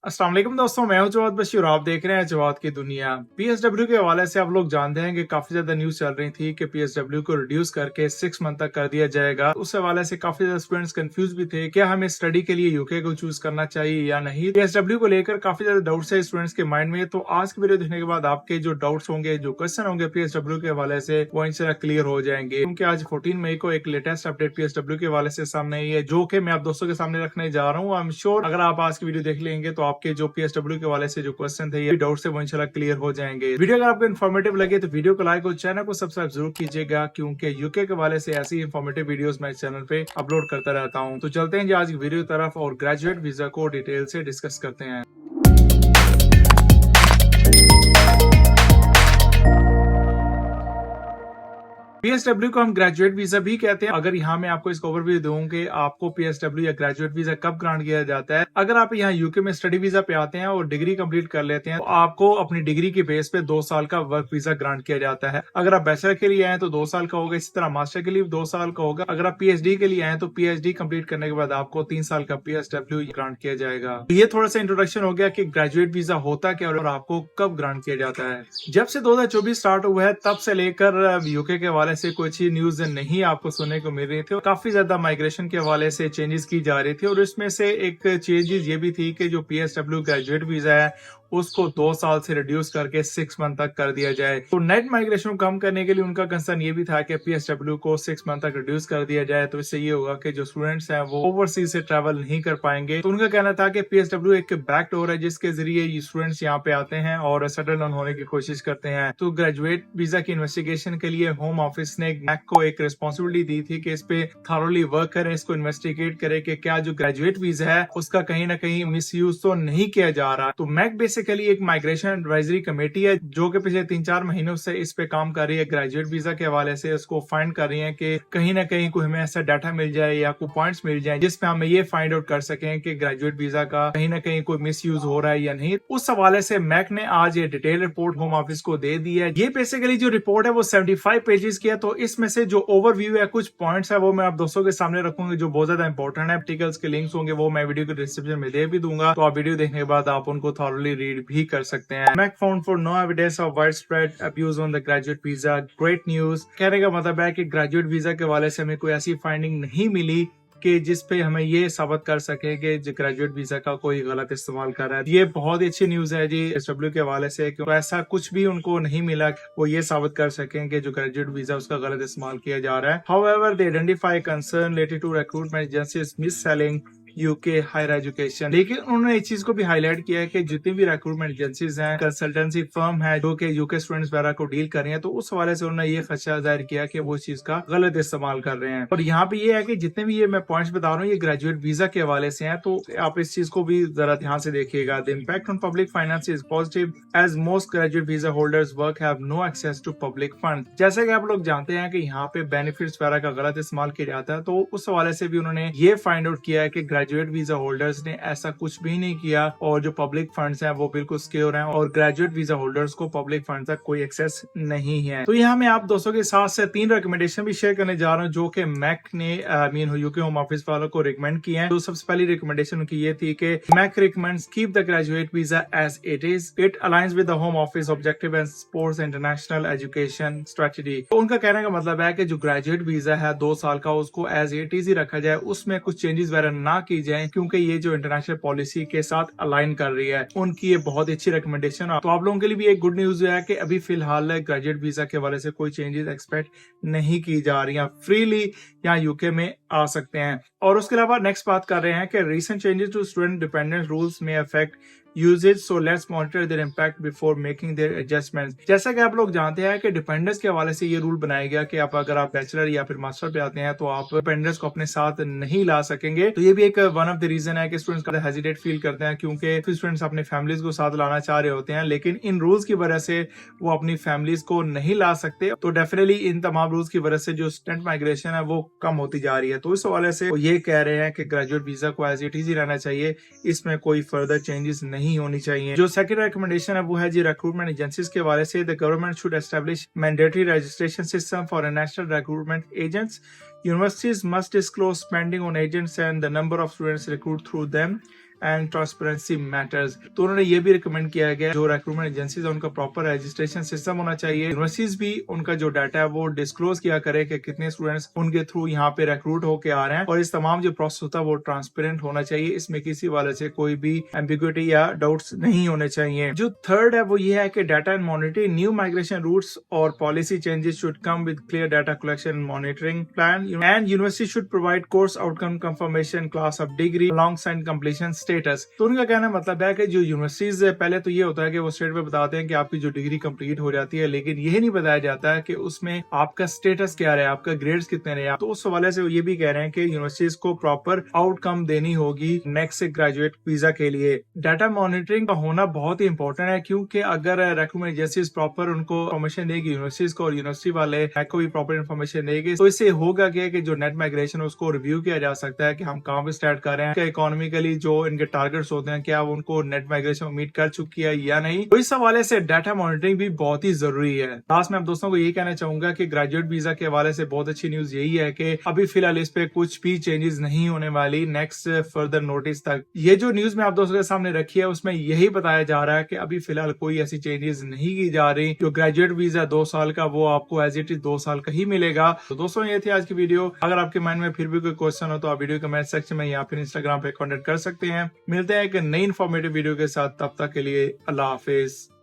अस्सलाम वालेकुम दोस्तों, मैं हूं जवाद बशीर और आप देख रहे हैं जवाद की दुनिया। पीएसडब्ल्यू के हवाले से आप लोग जानते हैं कि काफी ज्यादा न्यूज चल रही थी कि पीएसडब्ल्यू को रिड्यूस करके 6 मंथ तक कर दिया जाएगा। उस हवाले से काफी ज्यादा स्टूडेंट्स कंफ्यूज भी थे, क्या हमें स्टडी के लिए यूके को चूज करना चाहिए या नहीं। पीएसडब्ल्यू को लेकर काफी ज्यादा डाउट्स है स्टूडेंट्स के माइंड में। तो आज की वीडियो देखने के बाद आपके जो डाउट्स होंगे, जो क्वेश्चन होंगे पीएसडब्ल्यू के हवाले से, वो इंशाल्लाह क्लियर हो जाएंगे। क्योंकि आज 14 मई को एक लेटेस्ट अपडेट पीएसडब्ल्यू के हवाले से सामने आई है, जो कि मैं आप दोस्तों के सामने रखने जा रहा हूँ। आई एम श्योर अगर आप आज की वीडियो देख लेंगे तो आपके जो पीएसडब्ल्यू के वाले से जो क्वेश्चन थे, ये डाउट से वो इंशाल्लाह क्लियर हो जाएंगे। वीडियो अगर आपको इन्फॉर्मेटिव लगे तो वीडियो को लाइक और चैनल को सब्सक्राइब जरूर कीजिएगा, क्योंकि यूके के वाले से ऐसी इन्फॉर्मेटिव वीडियोस मैं चैनल पे अपलोड करता रहता हूँ। तो चलते हैं जी आज की वीडियो की तरफ और ग्रेजुएट वीजा को डिटेल से डिस्कस करते हैं। पीएसडब्ल्यू को हम ग्रेजुएट वीजा भी कहते हैं। अगर यहाँ मैं आपको इसका ओवरव्यू दूं कि आपको पीएसडब्ल्यू या ग्रेजुएट वीजा कब ग्रांट किया जाता है। अगर आप यहाँ यूके में स्टडी वीजा पे आते हैं और डिग्री कंप्लीट कर लेते हैं तो आपको अपनी डिग्री के बेस पे 2 साल का वर्क वीजा ग्रांट किया जाता है। अगर आप बैचलर के लिए आए तो 2 साल का होगा, इसी तरह मास्टर के लिए 2 साल का होगा। अगर आप पीएचडी के लिए आए तो पीएचडी कंप्लीट करने के बाद आपको 3 साल का पीएसडब्ल्यू ग्रांट किया जाएगा। तो ये थोड़ा सा इंट्रोडक्शन हो गया कि ग्रेजुएट वीजा होता क्या और आपको कब ग्रांट किया जाता है। जब से 2024 स्टार्ट हुआ है तब से लेकर यूके के हवाले से कुछ न्यूज नहीं आपको सुनने को मिल रही थी और काफी ज्यादा माइग्रेशन के हवाले से चेंजेस की जा रही थी। और इसमें से एक चेंजेस ये भी थी कि जो पीएसडब्ल्यू ग्रेजुएट वीजा है उसको 2 साल से रिड्यूस करके 6 मंथ तक कर दिया जाए। तो नेट माइग्रेशन कम करने के लिए उनका कंसर्न ये भी था कि पीएसडब्ल्यू को 6 मंथ तक रिड्यूस कर दिया जाए, तो इससे ये होगा कि जो स्टूडेंट्स हैं वो ओवरसीज से ट्रैवल नहीं कर पाएंगे। तो उनका कहना था कि पीएसडब्ल्यू एक बैक डोर है जिसके जरिए स्टूडेंट्स यहाँ पे आते हैं और सेटल डाउन होने की कोशिश करते हैं। तो ग्रेजुएट वीजा की इन्वेस्टिगेशन के लिए होम ऑफिस ने मैक को एक रिस्पॉन्सिबिलिटी दी थी कि इस पे थॉरली वर्क करें, इसको इन्वेस्टिगेट करें कि क्या जो ग्रेजुएट वीजा है उसका कहीं ना कहीं मिस यूज तो नहीं किया जा रहा। तो मैक बेसिकली एक माइग्रेशन एडवाइजरी कमेटी है जो कि पिछले 3-4 महीनों से इस पे काम कर रही है। ग्रेजुएट वीजा के हवाले से उसको फाइंड कर रही है कि कहीं ना कहीं कोई हमें ऐसा डाटा मिल जाए या कोई पॉइंट्स मिल जाए जिसपे हम ये फाइंड आउट कर सकें कि ग्रेजुएट वीजा का कहीं ना कहीं कोई मिस यूज हो रहा है या नहीं। उस हवाले से मैक ने आज ये डिटेल रिपोर्ट होम ऑफिस को दे दी है। ये बेसिकली जो रिपोर्ट है वो 75 पेजेस की है। तो इसमें से जो ओवरव्यू है, कुछ पॉइंट्स है, वो मैं आप दोस्तों के सामने रखूंगा जो बहुत ज्यादा इंपॉर्टेंट है। आर्टिकल्स के लिंक्स होंगे वो मैं वीडियो के डिस्क्रिप्शन में दे भी दूंगा, तो आप वीडियो देखने के बाद आप उनको थॉरली रीड भी कर सकते हैं। MAC found for no evidence of widespread abuse on the graduate visa, great news. कहने का मतलब है कि ग्रेजुएट वीजा के हवाले से हमें कोई ऐसी फाइंडिंग नहीं मिली कि जिस पे हमें ये साबित कर सके कि जो ग्रेजुएट वीजा का कोई गलत इस्तेमाल कर रहा है। ये बहुत ही अच्छी न्यूज है जी पीएसडब्ल्यू के हवाले से, क्योंकि ऐसा कुछ भी उनको नहीं मिला वो ये साबित कर सकें कि जो ग्रेजुएट वीजा उसका गलत इस्तेमाल किया जा रहा है। However they identify concern related to recruitment agencies mis-selling UK higher education. लेकिन उन्होंने इस चीज को भी हाईलाइट किया है कि जितनी भी रिक्रूटमेंट एजेंसीज हैं, कंसल्टेंसी फर्म है जो कि यूके स्टूडेंट्स वगैरह को डील कर रही हैं, तो उस हवाले से उन्होंने ये खदशा जाहिर किया कि वो इस चीज का गलत इस्तेमाल कर रहे हैं। और यहाँ पे ये है कि जितने भी ये मैं पॉइंट्स बता रहा हूँ ये ग्रेजुएट वीजा के हवाले से हैं, तो आप इस चीज को भी जरा ध्यान से देखिएगा। The impact on public finance is positive as most graduate visa holders work have no access to public fund. जैसे कि आप लोग जानते हैं कि यहाँ पे बेनिफिट्स वगैरह का गलत इस्तेमाल किया जाता है, तो उस हवाले से भी उन्होंने ये फाइंड आउट किया है कि ग्रेजुएट वीजा होल्डर्स ने ऐसा कुछ भी नहीं किया और जो पब्लिक फंड्स हैं वो बिल्कुल सिक्योर हैं और ग्रेजुएट वीजा होल्डर्स को पब्लिक फंड तक कोई एक्सेस नहीं है। तो यहाँ मैं आप दोस्तों के साथ से 3 रिकमेंडेशन भी शेयर करने जा रहा हूँ जो कि मैक ने यूके होम ऑफिस वालों को रिकमेंड किए हैं। तो सबसे पहली रिकमेंडेशन उनकी ये थी कि MAC recommends keep the graduate visa as it is, it aligns with the home office objective and supports international education strategy. तो उनका कहने का मतलब है कि जो ग्रेजुएट वीजा है 2 साल का उसको एज इट इज ही रखा जाए, उसमें कुछ चेंजेस वगैरह ना की जाए, क्योंकि ये जो इंटरनेशनल पॉलिसी के साथ अलाइन कर रही है। उनकी ये बहुत अच्छी रिकमेंडेशन है। तो आप लोगों के लिए भी एक गुड न्यूज है कि अभी फिलहाल ग्रेजुएट वीजा के हवाले से कोई चेंजेस एक्सपेक्ट नहीं की जा रही है, फ्रीली यहाँ यूके में आ सकते हैं। और उसके अलावा नेक्स्ट बात कर रहे हैं कि recent changes to student dependent rules में affect usages, so let's monitor their impact before making their adjustments. जैसा कि आप लोग जानते हैं कि डिपेंडेंट्स के हवाले से ये रूल बनाया गया कि अगर आप बैचलर या फिर मास्टर पे आते हैं तो आप डिपेंडेंट्स को अपने साथ नहीं ला सकेंगे। तो ये भी एक वन ऑफ द रीजन है कि स्टूडेंट्स का हेजिटेट फील करते हैं, क्योंकि स्टूडेंट्स अपने फैमिलीज को साथ लाना चाह रहे होते हैं लेकिन इन रूल्स की वजह से वो अपनी फैमिलीज को नहीं ला सकते। तो डेफिनेटली इन तमाम रूल्स की वजह से जो स्टूडेंट माइग्रेशन है वो कम होती जा रही है। तो इस हवाले से वो ये कह रहे हैं कि ग्रेजुएट वीजा को एज इट इज ही रहना चाहिए, इसमें कोई फर्दर चेंजेस नहीं होनी चाहिए। जो सेकंड रिकमेंडेशन है वो है जी रिक्रूटमेंट एजेंसीज के हवाले से, the government should establish mandatory registration system for national recruitment agents. Universities must disclose spending on agents and the number of students recruited through them. And transparency matters. तो उन्होंने ये भी रिकमेंड किया गया जो रिक्रूटमेंट एजेंसीज है उनका proper registration system होना चाहिए। यूनिवर्सिटीज भी उनका जो डाटा है वो डिस्क्लोज किया करे कि कितने स्टूडेंट्स उनके थ्रू यहाँ पे रिक्रूट होके आ रहे हैं, और इस तमाम जो प्रोसेस होता है वो ट्रांसपेरेंट होना चाहिए। इसमें किसी वाले से कोई भी एम्बिग्युइटी या डाउट्स नहीं होने चाहिए। जो थर्ड है वो ये है कि data and monitoring, new migration routes और policy changes should come with clear data collection monitoring plan, and university should provide course outcome confirmation class of degree alongside completion status. तो उनका कहना मतलब है कि जो यूनिवर्सिटीज पहले तो ये होता है कि वो स्टेट पे बताते हैं कि आपकी जो डिग्री कंप्लीट हो जाती है, लेकिन यही नहीं बताया जाता है कि उसमें आपका स्टेटस क्या रहा, आपका ग्रेड्स कितने रहे। तो उस हवाले से वो ये भी कह रहे हैं कि यूनिवर्सिटीज को प्रॉपर आउटकम देनी होगी नेक्स्ट ग्रेजुएट वीजा के लिए। डाटा मॉनिटरिंग का होना बहुत ही इंपॉर्टेंट है, क्योंकि अगर रिक्रूटमेंट एजेंसीज प्रॉपर उनको इन्फॉर्मेशन देगी यूनिवर्सिटीज को और यूनिवर्सिटी वाले को भी प्रॉपर इन्फॉर्मेशन देगी, तो इससे होगा क्या कि जो नेट माइग्रेशन उसको रिव्यू किया जा सकता है कि हम कहाँ पे स्टार्ट कर रहे हैं, क्या इकोनॉमिकली जो इनके टारगेट्स होते हैं क्या उनको नेट माइग्रेशन मीट कर चुकी है या नहीं। तो इस हवाले से डाटा मॉनिटरिंग भी बहुत ही जरूरी है। लास्ट में आप दोस्तों को यही कहना चाहूंगा कि ग्रेजुएट वीजा के हवाले से बहुत अच्छी न्यूज यही है कि अभी फिलहाल इस पे कुछ भी चेंजेस नहीं होने वाली नेक्स्ट फर्दर नोटिस तक। ये जो न्यूज मैं आप दोस्तों के सामने रखी है उसमें यही बताया जा रहा है कि अभी फिलहाल कोई ऐसी चेंजेस नहीं की जा रही। जो ग्रेजुएट वीजा 2 साल का वो आपको एज इट इज 2 साल का ही मिलेगा। तो दोस्तों ये थी आज की वीडियो। अगर आपके माइंड में फिर भी कोई क्वेश्चन हो तो आप वीडियो कमेंट सेक्शन में या फिर इंस्टाग्राम पे कॉन्टेक्ट कर सकते हैं। मिलते हैं एक नई इन्फॉर्मेटिव वीडियो के साथ, तब तक के लिए अल्लाह हाफिज।